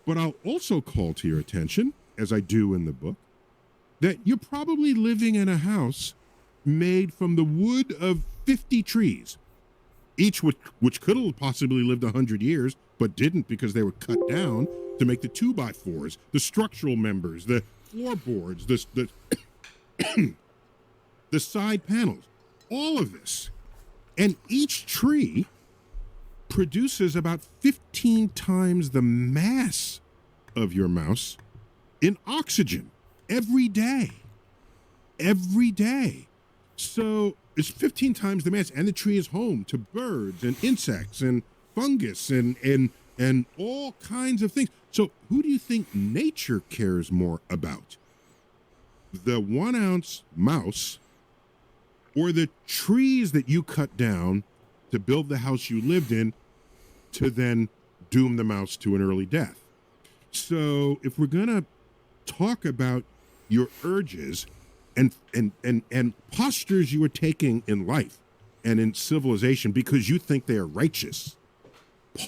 But I'll also call to your attention, as I do in the book, that you're probably living in a house made from the wood of 50 trees, each which could have possibly lived 100 years, but didn't because they were cut down to make the 2x4s, the structural members, the floorboards, the side panels, all of this. And each tree produces about 15 times the mass of your mouse in oxygen every day. Every day. So it's 15 times the mass, and the tree is home to birds and insects and fungus and all kinds of things. So who do you think nature cares more about? The 1 ounce mouse or the trees that you cut down to build the house you lived in to then doom the mouse to an early death? So if we're going to talk about your urges and postures you are taking in life and in civilization because you think they are righteous,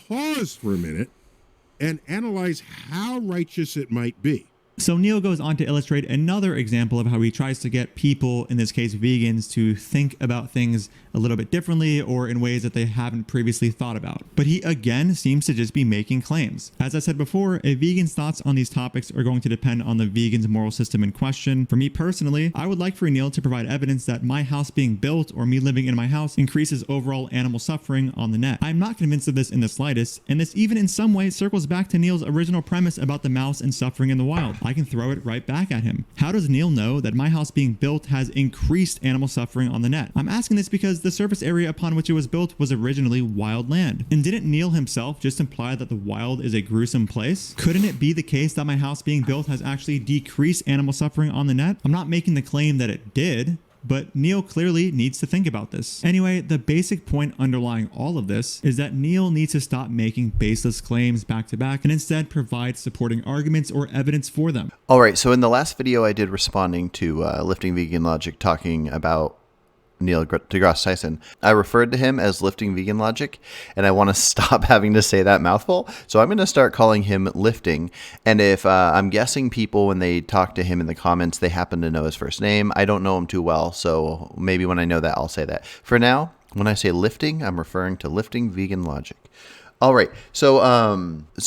pause for a minute and analyze how righteous it might be. So Neil goes on to illustrate another example of how he tries to get people, in this case vegans, to think about things a little bit differently or in ways that they haven't previously thought about. But he again seems to just be making claims. As I said before, a vegan's thoughts on these topics are going to depend on the vegan's moral system in question. For me personally, I would like for Neil to provide evidence that my house being built or me living in my house increases overall animal suffering on the net. I'm not convinced of this in the slightest, and this even in some way circles back to Neil's original premise about the mouse and suffering in the wild. I can throw it right back at him. How does Neil know that my house being built has increased animal suffering on the net? I'm asking this because the surface area upon which it was built was originally wild land. And didn't Neil himself just imply that the wild is a gruesome place? Couldn't it be the case that my house being built has actually decreased animal suffering on the net? I'm not making the claim that it did, but Neil clearly needs to think about this. Anyway, the basic point underlying all of this is that Neil needs to stop making baseless claims back to back and instead provide supporting arguments or evidence for them. All right, so in the last video I did responding to Lifting Vegan Logic talking about Neil deGrasse Tyson, I referred to him as Lifting Vegan Logic, and I want to stop having to say that mouthful. So I'm going to start calling him Lifting. And if I'm guessing people, when they talk to him in the comments, they happen to know his first name. I don't know him too well, so maybe when I know that, I'll say that. For now, when I say lifting, I'm referring to Lifting Vegan Logic. All right. So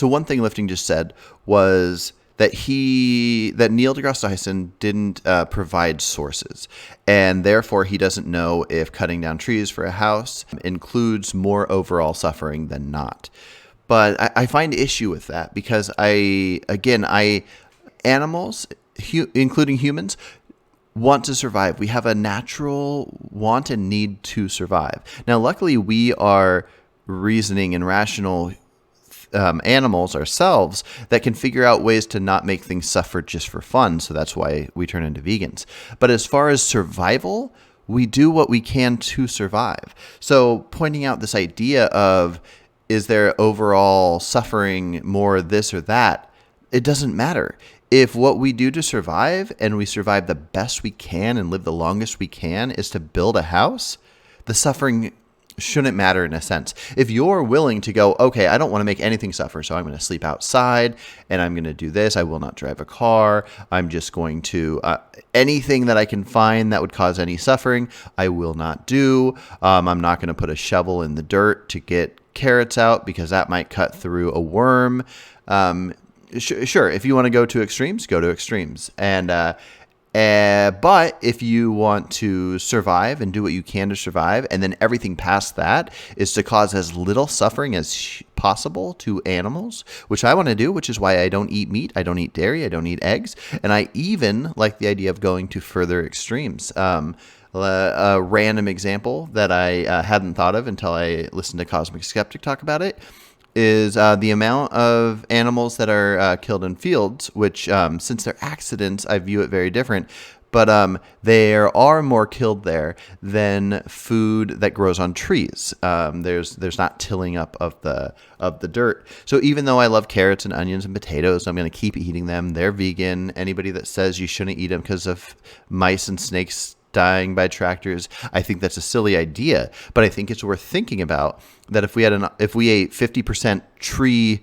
one thing Lifting just said was that Neil deGrasse Tyson didn't provide sources, and therefore he doesn't know if cutting down trees for a house includes more overall suffering than not. But I find issue with that because animals, including humans, want to survive. We have a natural want and need to survive. Now, luckily, we are reasoning and rational animals ourselves that can figure out ways to not make things suffer just for fun. So that's why we turn into vegans. But as far as survival, we do what we can to survive. So pointing out this idea of, is there overall suffering more this or that? It doesn't matter. If what we do to survive, and we survive the best we can and live the longest we can, is to build a house, the suffering shouldn't matter in a sense. If you're willing to go, okay, I don't want to make anything suffer, so I'm going to sleep outside and I'm going to do this. I will not drive a car. I'm just going to, anything that I can find that would cause any suffering, I will not do. I'm not going to put a shovel in the dirt to get carrots out because that might cut through a worm. Sure, if you want to go to extremes, go to extremes. But if you want to survive and do what you can to survive, and then everything past that is to cause as little suffering as possible to animals, which I want to do, which is why I don't eat meat, I don't eat dairy, I don't eat eggs, and I even like the idea of going to further extremes. A random example that I hadn't thought of until I listened to Cosmic Skeptic talk about it is the amount of animals that are killed in fields, which since they're accidents, I view it very different. But there are more killed there than food that grows on trees. There's not tilling up of the dirt. So even though I love carrots and onions and potatoes, I'm going to keep eating them. They're vegan. Anybody that says you shouldn't eat them because of mice and snakes dying by tractors, I think that's a silly idea. But I think it's worth thinking about that if we ate 50% tree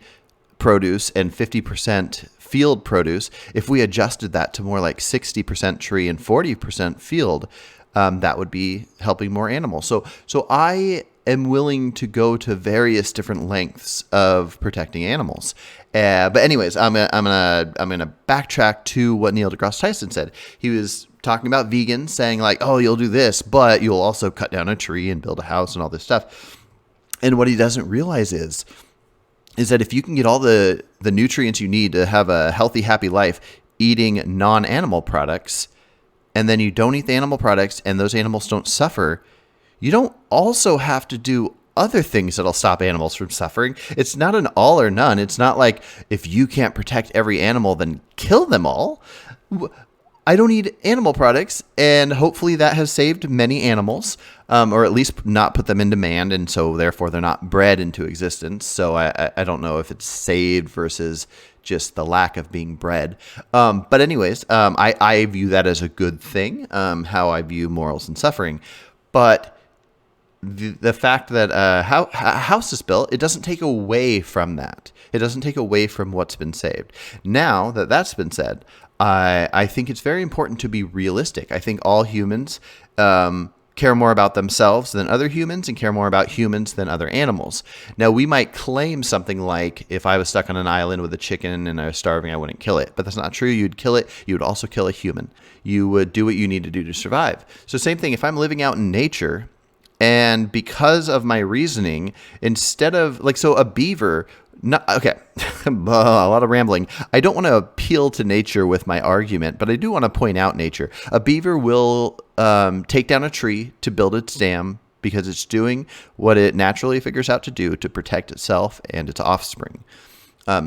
produce and 50% field produce, if we adjusted that to more like 60% tree and 40% field, that would be helping more animals. So I am willing to go to various different lengths of protecting animals. But anyways, I'm gonna backtrack to what Neil deGrasse Tyson said. He was talking about vegans, saying like, oh, you'll do this, but you'll also cut down a tree and build a house and all this stuff. And what he doesn't realize is that if you can get all the nutrients you need to have a healthy, happy life eating non-animal products, and then you don't eat the animal products and those animals don't suffer, you don't also have to do other things that'll stop animals from suffering. It's not an all or none. It's not like if you can't protect every animal, then kill them all. I don't eat animal products, and hopefully that has saved many animals, or at least not put them in demand, and so therefore they're not bred into existence. So I don't know if it's saved versus just the lack of being bred. But anyways, I view that as a good thing, how I view morals and suffering. But the fact that a house is built, it doesn't take away from that. It doesn't take away from what's been saved. Now that that's been said, I think it's very important to be realistic. I think all humans care more about themselves than other humans and care more about humans than other animals. Now, we might claim something like, if I was stuck on an island with a chicken and I was starving, I wouldn't kill it. But that's not true. You'd kill it. You would also kill a human. You would do what you need to do to survive. So same thing, if I'm living out in nature, and because of my reasoning, instead of like, so a beaver, okay, a lot of rambling. I don't want to appeal to nature with my argument, but I do want to point out nature. A beaver will take down a tree to build its dam because it's doing what it naturally figures out to do to protect itself and its offspring.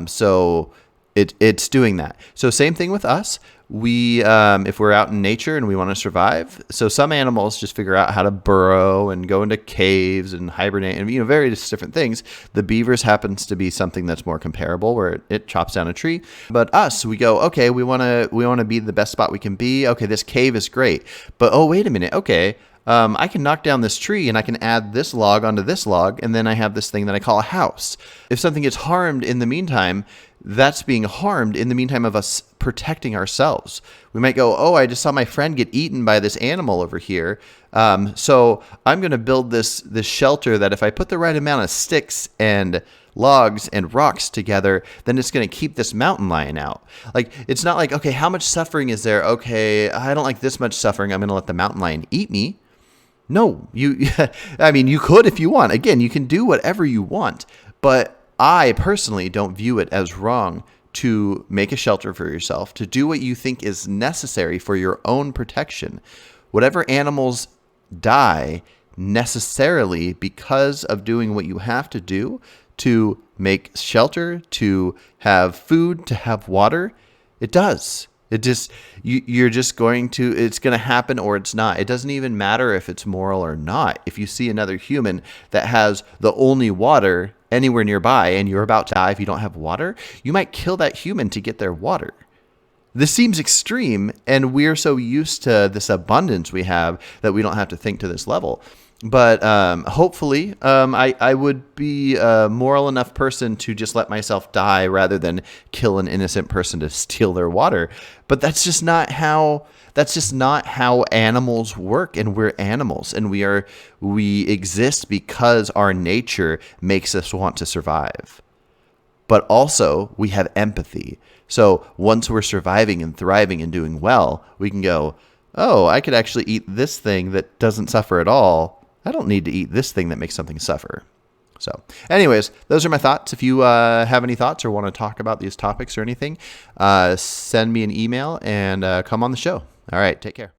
So it's doing that. So same thing with us. We, if we're out in nature and we want to survive, so some animals just figure out how to burrow and go into caves and hibernate and, various different things. The beavers happens to be something that's more comparable, where it chops down a tree. But us, we go, okay, we want to be the best spot we can be. Okay, this cave is great. But, oh, wait a minute. Okay. I can knock down this tree and I can add this log onto this log, and then I have this thing that I call a house. If something gets harmed in the meantime, that's being harmed in the meantime of us protecting ourselves. We might go, oh, I just saw my friend get eaten by this animal over here. So I'm going to build this shelter that if I put the right amount of sticks and logs and rocks together, then it's going to keep this mountain lion out. Like, it's not like, okay, how much suffering is there? Okay, I don't like this much suffering. I'm going to let the mountain lion eat me. No, you could if you want. Again, you can do whatever you want, but I personally don't view it as wrong to make a shelter for yourself, to do what you think is necessary for your own protection. Whatever animals die necessarily because of doing what you have to do to make shelter, to have food, to have water, it does. It just, you're just going to, it's going to happen or it's not. It doesn't even matter if it's moral or not. If you see another human that has the only water anywhere nearby and you're about to die if you don't have water, you might kill that human to get their water. This seems extreme, and we're so used to this abundance we have that we don't have to think to this level. But hopefully, I would be a moral enough person to just let myself die rather than kill an innocent person to steal their water. But that's just not how animals work, and we're animals, and we exist because our nature makes us want to survive. But also, we have empathy. So once we're surviving and thriving and doing well, we can go, oh, I could actually eat this thing that doesn't suffer at all. I don't need to eat this thing that makes something suffer. So anyways, those are my thoughts. If you have any thoughts or want to talk about these topics or anything, send me an email and come on the show. All right, take care.